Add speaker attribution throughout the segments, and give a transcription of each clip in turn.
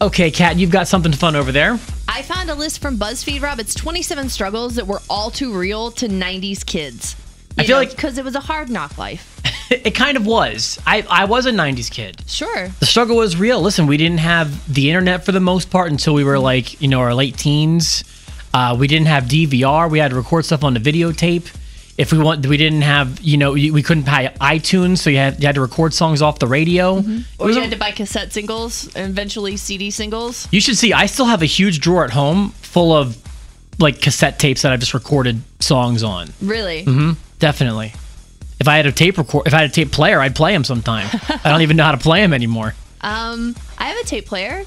Speaker 1: Okay, Kat, you've got something fun over there.
Speaker 2: I found a list from Buzzfeed, Rob. It's 27 struggles that were all too real to 90s kids.
Speaker 1: I feel like...
Speaker 2: because it was a hard knock life.
Speaker 1: It kind of was. I was a 90s kid.
Speaker 2: Sure.
Speaker 1: The struggle was real. Listen, we didn't have the internet for the most part until we were like, our late teens. We didn't have DVR. We had to record stuff on the videotape. If we didn't have, we couldn't buy iTunes, so you had to record songs off the radio.
Speaker 2: Mm-hmm. Or you had to buy cassette singles and eventually CD singles.
Speaker 1: You should see, I still have a huge drawer at home full of like cassette tapes that I've just recorded songs on.
Speaker 2: Really?
Speaker 1: Mm-hmm. Definitely. If I had a tape player, I'd play them sometime. I don't even know how to play them anymore.
Speaker 2: I have a tape player.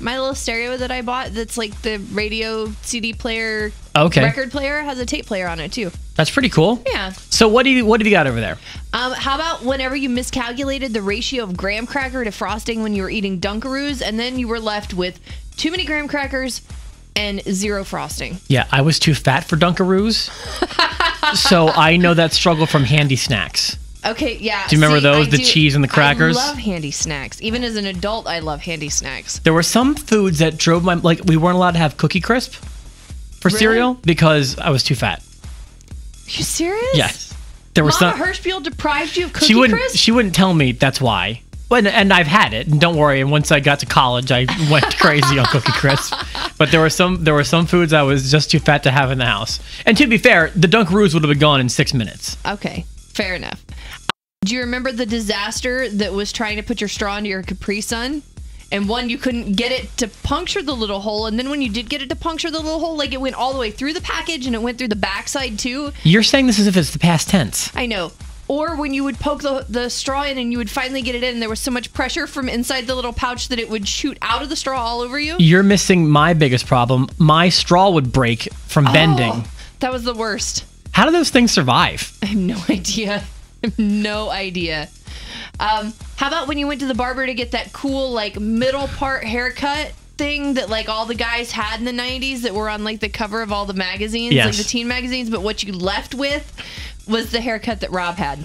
Speaker 2: My little stereo that I bought, that's like the radio CD player, record player, has a tape player on it too.
Speaker 1: That's pretty cool.
Speaker 2: Yeah.
Speaker 1: So what have you got over there?
Speaker 2: How about whenever you miscalculated the ratio of graham cracker to frosting when you were eating Dunkaroos, and then you were left with too many graham crackers and zero frosting?
Speaker 1: Yeah, I was too fat for Dunkaroos. So I know that struggle from Handy Snacks.
Speaker 2: Okay, yeah.
Speaker 1: Do you remember those? The cheese and the crackers?
Speaker 2: I love Handy Snacks. Even as an adult, I love Handy Snacks.
Speaker 1: There were some foods that drove we weren't allowed to have Cookie Crisp for cereal because I was too fat.
Speaker 2: You serious?
Speaker 1: Yes. There were
Speaker 2: Mama Hirschfield deprived you of Cookie Crisp?
Speaker 1: She wouldn't tell me that's why. And I've had it, and don't worry. And once I got to college, I went crazy on Cookie Crisp. But there were some foods I was just too fat to have in the house. And to be fair, the Dunkaroos would have been gone in 6 minutes.
Speaker 2: Okay, fair enough. Do you remember the disaster that was trying to put your straw into your Capri Sun? And one, you couldn't get it to puncture the little hole. And then when you did get it to puncture the little hole, it went all the way through the package and it went through the backside too.
Speaker 1: You're saying this as if it's the past tense.
Speaker 2: I know. Or when you would poke the straw in and you would finally get it in, and there was so much pressure from inside the little pouch that it would shoot out of the straw all over you.
Speaker 1: You're missing my biggest problem. My straw would break from bending.
Speaker 2: That was the worst.
Speaker 1: How do those things survive?
Speaker 2: I have no idea. I have no idea. How about when you went to the barber to get that cool middle part haircut thing that all the guys had in the 90s that were on the cover of all the magazines,
Speaker 1: yes.
Speaker 2: The teen magazines, but what you left with was the haircut that Rob had.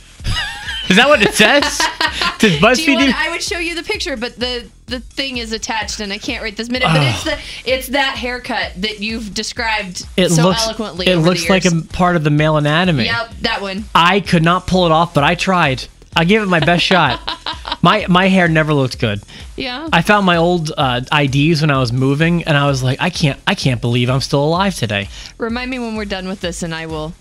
Speaker 1: Is that what it says? Does BuzzFeed?
Speaker 2: I would show you the picture, but the thing is attached, and I can't right this minute. But it's that haircut that you've described eloquently.
Speaker 1: It looks like a part of the male anatomy.
Speaker 2: Yep, that one.
Speaker 1: I could not pull it off, but I tried. I gave it my best shot. My hair never looked good.
Speaker 2: Yeah.
Speaker 1: I found my old IDs when I was moving, and I was like, I can't believe I'm still alive today.
Speaker 2: Remind me when we're done with this, and I will.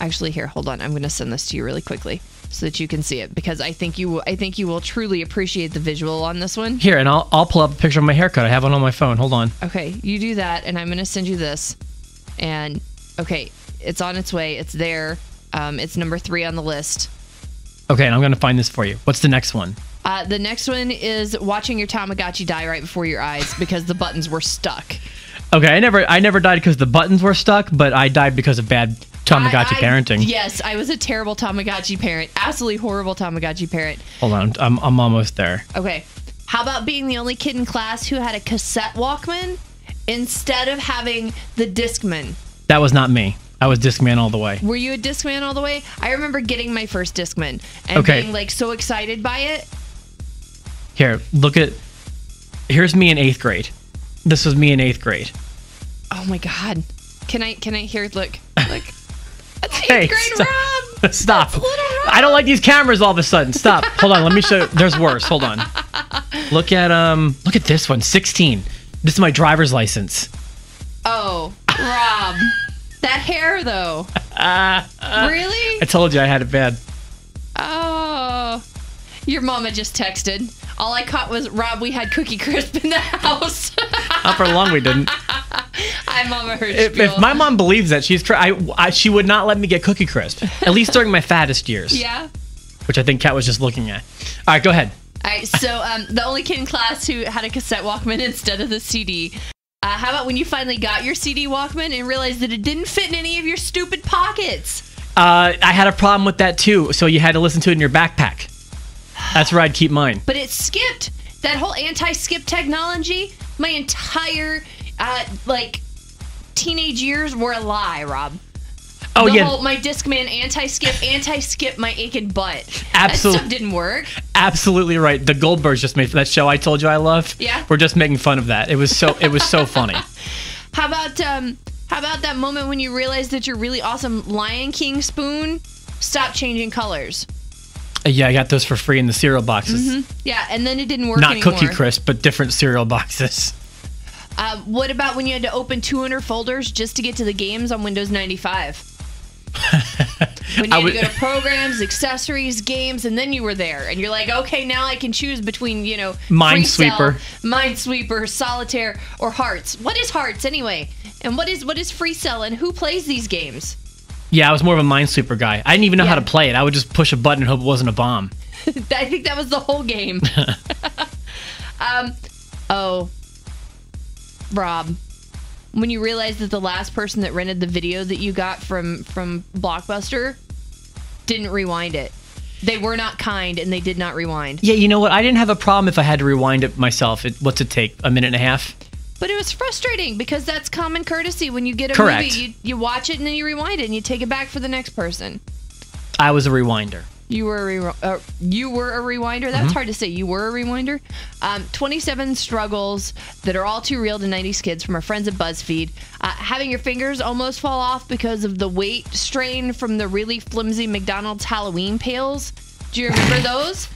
Speaker 2: Actually, here, hold on. I'm going to send this to you really quickly so that you can see it, because I think you will truly appreciate the visual on this one.
Speaker 1: Here, and I'll pull up a picture of my haircut. I have one on my phone. Hold on.
Speaker 2: Okay, you do that, and I'm going to send you this. And okay, it's on its way. It's there. It's number 3 on the list.
Speaker 1: Okay, and I'm going to find this for you. What's the next one?
Speaker 2: The next one is watching your Tamagotchi die right before your eyes because the buttons were stuck.
Speaker 1: Okay, I never died because the buttons were stuck, but I died because of bad Tamagotchi parenting.
Speaker 2: Yes, I was a terrible Tamagotchi parent. Absolutely horrible Tamagotchi parent.
Speaker 1: Hold on, I'm almost there.
Speaker 2: Okay. How about being the only kid in class who had a cassette Walkman instead of having the Discman?
Speaker 1: That was not me. I was Discman all the way.
Speaker 2: Were you a Discman all the way? I remember getting my first Discman and being so excited by it.
Speaker 1: Here, here's me in 8th grade. This was me in 8th grade.
Speaker 2: Oh my God. Can I hear, look. That's 8th
Speaker 1: hey,
Speaker 2: grade Rob.
Speaker 1: Stop.
Speaker 2: That's little Rob.
Speaker 1: I don't like these cameras all of a sudden. Stop. Hold on, let me show you. There's worse. Hold on. Look at this one, 16. This is my driver's license.
Speaker 2: Oh, Rob. That hair, though. Really?
Speaker 1: I told you I had it bad.
Speaker 2: Oh. Your mama just texted. All I caught was, Rob, we had Cookie Crisp in the house.
Speaker 1: Not for long we didn't.
Speaker 2: Hi, Mama Hirschfield.
Speaker 1: If my mom believes that, she would not let me get Cookie Crisp. At least during my fattest years.
Speaker 2: Yeah.
Speaker 1: Which I think Kat was just looking at. All right, go ahead.
Speaker 2: All right, so the only kid in class who had a cassette Walkman instead of the CD. How about when you finally got your CD Walkman and realized that it didn't fit in any of your stupid pockets?
Speaker 1: I had a problem with that too, so you had to listen to it in your backpack. That's where I'd keep mine.
Speaker 2: But it skipped. That whole anti-skip technology, my entire, teenage years were a lie, Rob.
Speaker 1: Oh, yeah.
Speaker 2: My Discman anti-skip my aching butt.
Speaker 1: Absolutely.
Speaker 2: That stuff didn't work.
Speaker 1: Absolutely right. The Goldbergs just made that show I told you I love.
Speaker 2: Yeah.
Speaker 1: We're just making fun of that. It was so funny.
Speaker 2: How about that moment when you realized that your really awesome Lion King spoon stopped changing colors?
Speaker 1: Yeah, I got those for free in the cereal boxes.
Speaker 2: Yeah, and then it didn't work
Speaker 1: Not
Speaker 2: anymore.
Speaker 1: Cookie Crisp, but different cereal boxes.
Speaker 2: What about when you had to open 200 folders just to get to the games on Windows 95? When you had to go to programs, accessories, games, and then you were there, and you're like, okay, now I can choose between Minesweeper, Solitaire, or Hearts. What is Hearts anyway? And what is Free Cell, and who plays these games?
Speaker 1: Yeah, I was more of a Minesweeper guy. I didn't even know how to play it. I would just push a button and hope it wasn't a bomb.
Speaker 2: I think that was the whole game. Rob, when you realized that the last person that rented the video that you got from Blockbuster didn't rewind it. They were not kind, and they did not rewind.
Speaker 1: Yeah, you know what? I didn't have a problem if I had to rewind it myself. What's it take? A minute and a half?
Speaker 2: But it was frustrating because that's common courtesy. When you get a
Speaker 1: Correct.
Speaker 2: movie, you watch it and then you rewind it and you take it back for the next person.
Speaker 1: I was a rewinder.
Speaker 2: You were a rewinder? That's hard to say. You were a rewinder? 27 struggles that are all too real to 90s kids from our friends at Buzzfeed. Having your fingers almost fall off because of the weight strain from the really flimsy McDonald's Halloween pails. Do you remember those?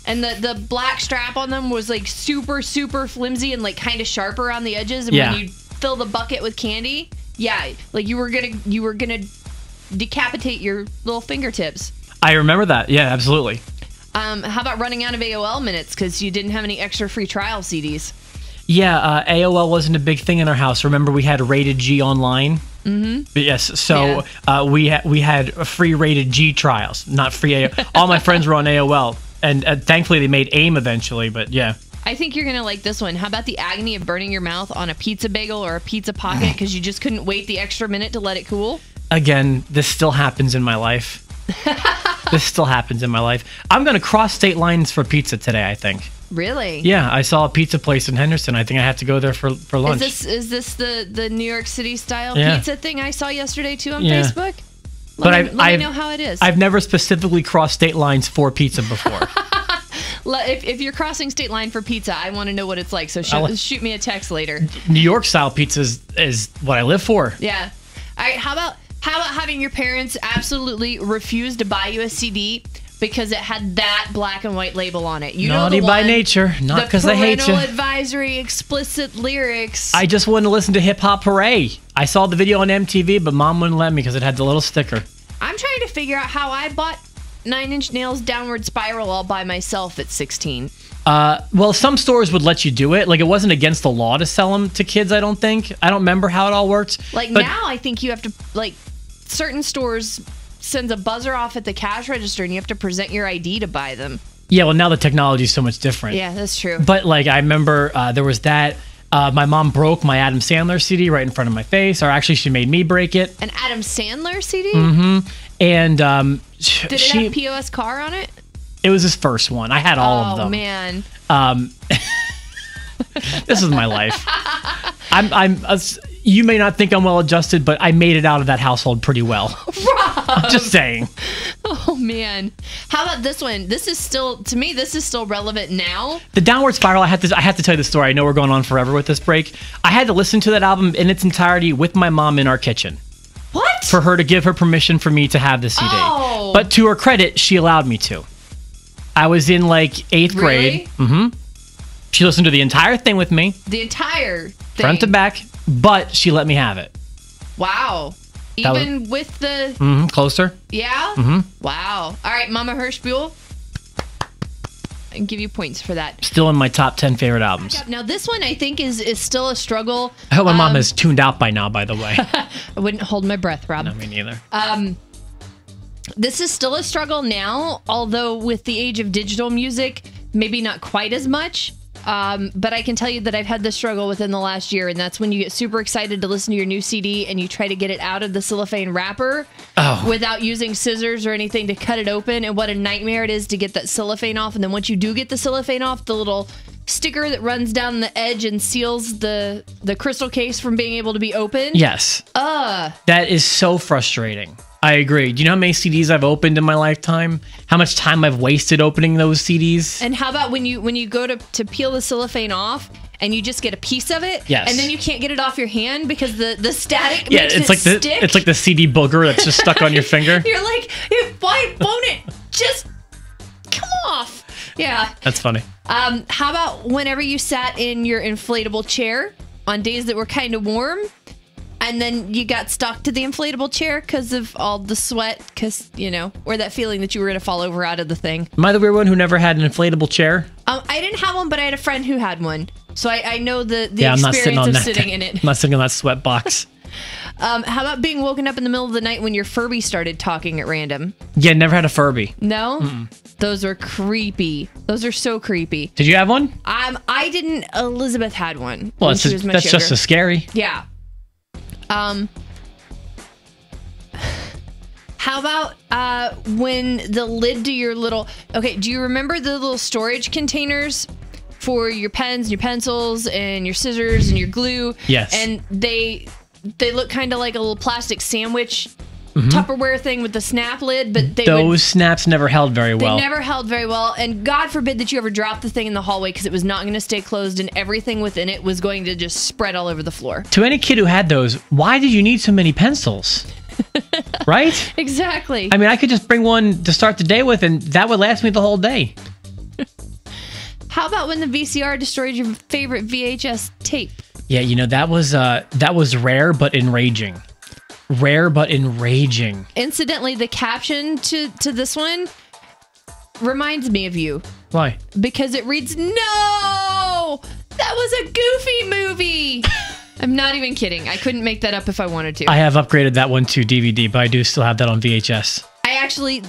Speaker 2: And the black strap on them was like super, super flimsy and like kind of sharp around the edges. And when you fill the bucket with candy, like you were gonna decapitate your little fingertips.
Speaker 1: I remember that. Yeah, absolutely.
Speaker 2: How about running out of AOL minutes because you didn't have any extra free trial CDs?
Speaker 1: Yeah, AOL wasn't a big thing in our house. Remember, we had Rated G online. Mm-hmm. Yes, so we had free Rated G trials, not free AOL. All my friends were on AOL, and thankfully they made AIM eventually. But yeah.
Speaker 2: I think you're gonna like this one. How about the agony of burning your mouth on a pizza bagel or a pizza pocket because you just couldn't wait the extra minute to let it cool? Again,
Speaker 1: this still happens in my life. This still happens in my life. I'm going to cross state lines for pizza today, I think.
Speaker 2: Really?
Speaker 1: Yeah, I saw a pizza place in Henderson. I think I have to go there for lunch.
Speaker 2: Is this the New York City style pizza thing I saw yesterday too on Facebook?
Speaker 1: Let
Speaker 2: me know how it is.
Speaker 1: I've never specifically crossed state lines for pizza before.
Speaker 2: If you're crossing state line for pizza, I want to know what it's like. So shoot me a text later.
Speaker 1: New York style pizza is what I live for.
Speaker 2: Yeah. All right. How about having your parents absolutely refuse to buy you a CD because it had that black and white label on it?
Speaker 1: Naughty by nature, not because they hate you.
Speaker 2: Parental advisory, explicit lyrics.
Speaker 1: I just wanted to listen to Hip Hop Hooray. I saw the video on MTV, but Mom wouldn't let me because it had the little sticker.
Speaker 2: I'm trying to figure out how I bought 9 Inch Nails Downward Spiral all by myself at 16.
Speaker 1: Well, some stores would let you do it. Like, it wasn't against the law to sell them to kids, I don't think. I don't remember how it all worked.
Speaker 2: Now, I think you have to, certain stores sends a buzzer off at the cash register and you have to present your ID to buy them. Yeah, well, now the technology is so much different. Yeah, that's true. But, I remember there was that. My mom broke my Adam Sandler CD right in front of my face. Or actually, she made me break it. An Adam Sandler CD? Mm-hmm. And did it have POS car on it? It was his first one. I had all of them. Oh, man. This is my life. You may not think I'm well adjusted, but I made it out of that household pretty well. Rob! I'm just saying. Oh, man. How about this one? This is still relevant now. The Downward Spiral, I have to tell you the story. I know we're going on forever with this break. I had to listen to that album in its entirety with my mom in our kitchen. What? For her to give her permission for me to have the CD. Oh. But to her credit, she allowed me to. I was in 8th grade. Mm-hmm. She listened to the entire thing with me. The entire thing? Front to back, but she let me have it. Wow. Even with the... Mm-hmm. Closer. Yeah? Mm-hmm. Wow. All right, Mama Hirschbuhl. I can give you points for that. Still in my top 10 favorite albums. Now, this one I think is still a struggle. I hope my mom is tuned out by now, by the way. I wouldn't hold my breath, Rob. No, me neither. This is still a struggle now, although with the age of digital music, maybe not quite as much. But I can tell you that I've had this struggle within the last year, and that's when you get super excited to listen to your new CD and you try to get it out of the cellophane wrapper without using scissors or anything to cut it open, and what a nightmare it is to get that cellophane off. And then once you do get the cellophane off, the little sticker that runs down the edge and seals the crystal case from being able to be opened.
Speaker 1: Yes. That is so frustrating. I agree. Do you know how many CDs I've opened in my lifetime? How much time I've wasted opening those CDs?
Speaker 2: And how about when you go to peel the cellophane off and you just get a piece of it,
Speaker 1: yes,
Speaker 2: and then you can't get it off your hand because the static makes it stick?
Speaker 1: It's like the CD booger that's just stuck on your finger.
Speaker 2: You're like, why won't it just come off? Yeah.
Speaker 1: That's funny.
Speaker 2: How about whenever you sat in your inflatable chair on days that were kind of warm, and then you got stuck to the inflatable chair because of all the sweat, because, or that feeling that you were going to fall over out of the thing.
Speaker 1: Am I the weird one who never had an inflatable chair?
Speaker 2: I didn't have one, but I had a friend who had one. So I know the experience of sitting in it.
Speaker 1: I'm not sitting on that sweat box.
Speaker 2: How about being woken up in the middle of the night when your Furby started talking at random?
Speaker 1: Yeah, never had a Furby.
Speaker 2: No? Mm-mm. Those are creepy. Those are so creepy.
Speaker 1: Did you have one?
Speaker 2: I didn't. Elizabeth had one.
Speaker 1: Well, that's just as scary.
Speaker 2: Yeah. How about when the lid to your little... Okay, do you remember the little storage containers for your pens and your pencils and your scissors and your glue?
Speaker 1: Yes.
Speaker 2: And they look kind of like a little plastic sandwich Tupperware thing with the snap lid, but
Speaker 1: those snaps never held very well.
Speaker 2: They never held very well, and God forbid that you ever drop the thing in the hallway because it was not going to stay closed and everything within it was going to just spread all over the floor.
Speaker 1: To any kid who had those, why did you need so many pencils? Right?
Speaker 2: Exactly.
Speaker 1: I mean, I could just bring one to start the day with, and that would last me the whole day.
Speaker 2: How about when the VCR destroyed your favorite VHS tape?
Speaker 1: Yeah, that was rare but enraging. Rare but enraging.
Speaker 2: Incidentally, the caption to this one reminds me of you.
Speaker 1: Why?
Speaker 2: Because it reads, "No! That was a Goofy movie!" I'm not even kidding. I couldn't make that up if I wanted to.
Speaker 1: I have upgraded that one to DVD, but I do still have that on VHS.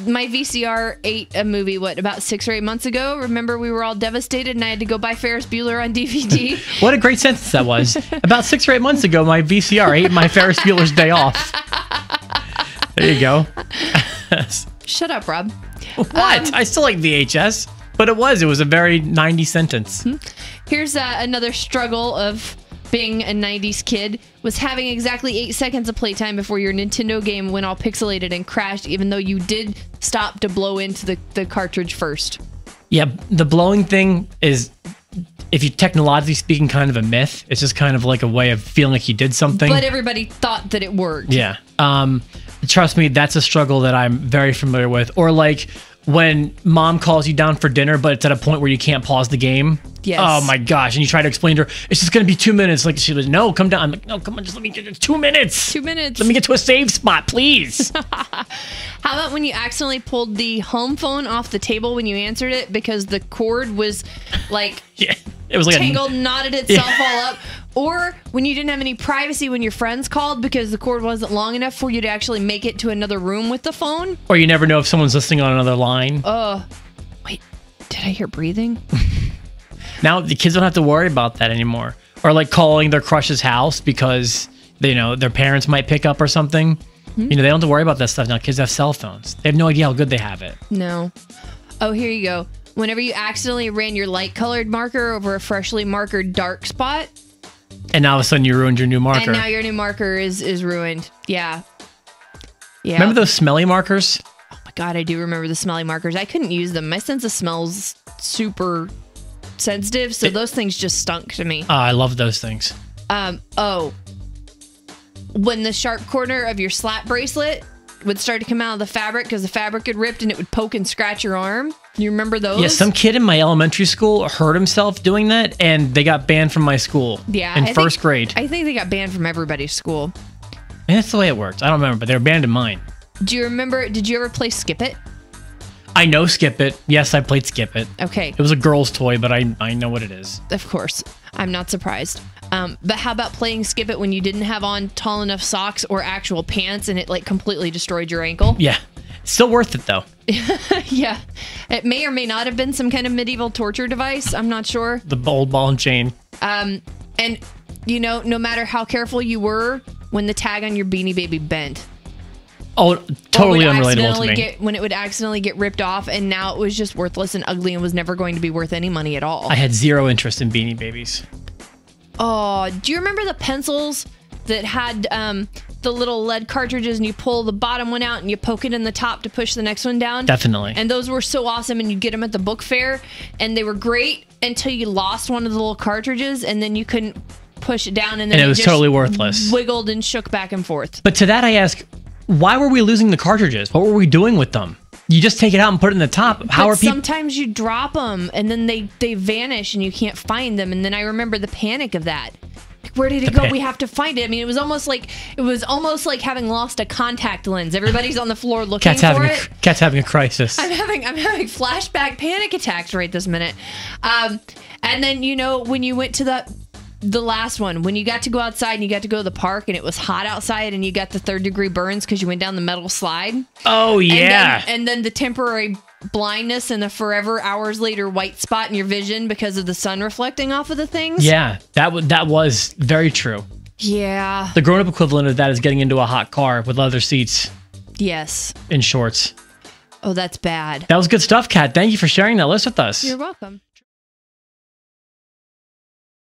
Speaker 2: My VCR ate a movie, about 6 or 8 months ago. Remember, we were all devastated and I had to go buy Ferris Bueller on DVD.
Speaker 1: What a great sentence that was. About 6 or 8 months ago, my VCR ate my Ferris Bueller's Day Off. There you go.
Speaker 2: Shut up, Rob.
Speaker 1: What? I still like VHS, but it was a very 90s sentence.
Speaker 2: Here's another struggle of being a 90s kid, was having exactly 8 seconds of playtime before your Nintendo game went all pixelated and crashed, even though you did stop to blow into the cartridge first.
Speaker 1: Yeah, the blowing thing is, if you technologically speaking, kind of a myth. It's just kind of like a way of feeling like you did something.
Speaker 2: But everybody thought that it worked.
Speaker 1: Yeah. Trust me, that's a struggle that I'm very familiar with. Or like when mom calls you down for dinner, but it's at a point where you can't pause the game.
Speaker 2: Yes.
Speaker 1: Oh my gosh. And you try to explain to her, it's just going to be 2 minutes. Like she was, no, come down. I'm like, no, come on, just let me get it. 2 minutes.
Speaker 2: 2 minutes.
Speaker 1: Let me get to a save spot, please.
Speaker 2: How about when you accidentally pulled the home phone off the table when you answered it because the cord was like,
Speaker 1: yeah, it was like
Speaker 2: tangled, knotted itself all up? Or when you didn't have any privacy when your friends called because the cord wasn't long enough for you to actually make it to another room with the phone?
Speaker 1: Or you never know if someone's listening on another line.
Speaker 2: Wait, did I hear breathing?
Speaker 1: Now the kids don't have to worry about that anymore. Or like calling their crush's house because their parents might pick up or something. They don't have to worry about that stuff now. Kids have cell phones. They have no idea how good they have it.
Speaker 2: No. Oh, here you go. Whenever you accidentally ran your light-colored marker over a freshly markered dark spot.
Speaker 1: And now all of a sudden you ruined your new marker.
Speaker 2: And now your new marker is ruined. Yeah. Yeah.
Speaker 1: Remember those smelly markers?
Speaker 2: Oh my God, I do remember the smelly markers. I couldn't use them. My sense of smell's super sensitive, so those things just stunk to me.
Speaker 1: I love those things.
Speaker 2: When the sharp corner of your slap bracelet would start to come out of the fabric because the fabric had ripped and it would poke and scratch your arm. You remember those?
Speaker 1: Yeah, some kid in my elementary school hurt himself doing that, and they got banned from my school.
Speaker 2: Yeah,
Speaker 1: in first grade.
Speaker 2: I think they got banned from everybody's school.
Speaker 1: And that's the way it worked. I don't remember, but they were banned in mine.
Speaker 2: Do you remember? Did you ever play Skip It?
Speaker 1: I know Skip It. Yes, I played Skip It.
Speaker 2: Okay.
Speaker 1: It was a girl's toy, but I know what it is.
Speaker 2: Of course. I'm not surprised. But how about playing Skip It when you didn't have on tall enough socks or actual pants and it like completely destroyed your ankle?
Speaker 1: Yeah. Still worth it though.
Speaker 2: Yeah. It may or may not have been some kind of medieval torture device. I'm not sure.
Speaker 1: The old ball and chain.
Speaker 2: And no matter how careful you were, when the tag on your Beanie Baby bent.
Speaker 1: Oh, totally unrelatable to me.
Speaker 2: When it would accidentally get ripped off, and now it was just worthless and ugly and was never going to be worth any money at all.
Speaker 1: I had zero interest in Beanie Babies.
Speaker 2: Oh, do you remember the pencils that had the little lead cartridges, and you pull the bottom one out and you poke it in the top to push the next one down?
Speaker 1: Definitely.
Speaker 2: And those were so awesome, and you'd get them at the book fair, and they were great until you lost one of the little cartridges, and then you couldn't push it down, and then
Speaker 1: it was
Speaker 2: just
Speaker 1: totally worthless.
Speaker 2: Wiggled and shook back and forth.
Speaker 1: But to that I ask, why were we losing the cartridges? What were we doing with them? You just take it out and put it in the top. How are people?
Speaker 2: Sometimes you drop them and then they vanish and you can't find them. And then I remember the panic of that. Like, where did it go? We have to find it. I mean, it was almost like having lost a contact lens. Everybody's on the floor looking for it.
Speaker 1: Cat's having a crisis.
Speaker 2: I'm having flashback panic attacks right this minute. And then when you went to the last one, when you got to go outside and you got to go to the park and it was hot outside and you got the 3rd-degree burns because you went down the metal slide.
Speaker 1: Oh, yeah.
Speaker 2: And then the temporary blindness and the forever hours later white spot in your vision because of the sun reflecting off of the things.
Speaker 1: Yeah, that was very true.
Speaker 2: Yeah.
Speaker 1: The grown-up equivalent of that is getting into a hot car with leather seats.
Speaker 2: Yes.
Speaker 1: And shorts.
Speaker 2: Oh, that's bad.
Speaker 1: That was good stuff, Kat. Thank you for sharing that list with us.
Speaker 2: You're welcome.